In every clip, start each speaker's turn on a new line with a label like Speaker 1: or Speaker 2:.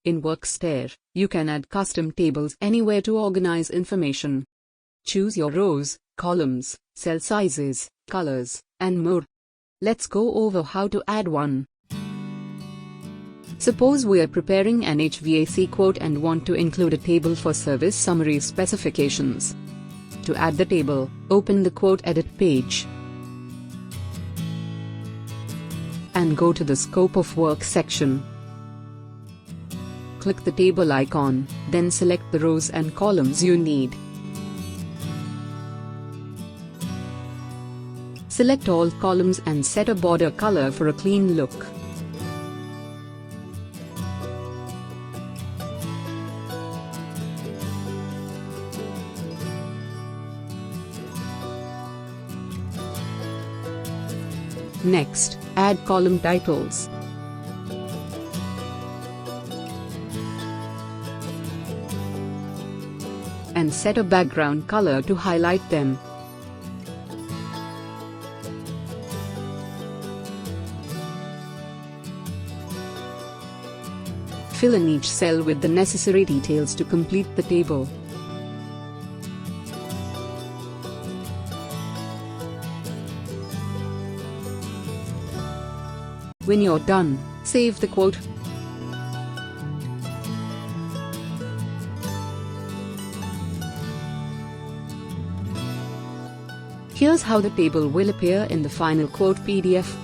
Speaker 1: In Workstair, you can add custom tables anywhere to organize information. Choose your rows, columns, cell sizes, colors, and more. Let's go over how to add one. Suppose we are preparing an HVAC quote and want to include a table for service summary specifications. To add the table, open the Quote Edit page and go to the Scope of Work section. Click the table icon, then select the rows and columns you need. Select all columns and set a border color for a clean look. Next, add column titles. And set a background color to highlight them. Fill in each cell with the necessary details to complete the table. When you're done, save the quote. Here's how the table will appear in the final quote PDF.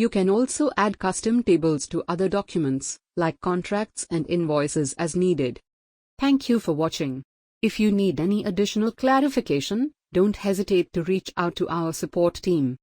Speaker 1: You can also add custom tables to other documents, like contracts and invoices as needed. Thank you for watching. If you need any additional clarification, don't hesitate to reach out to our support team.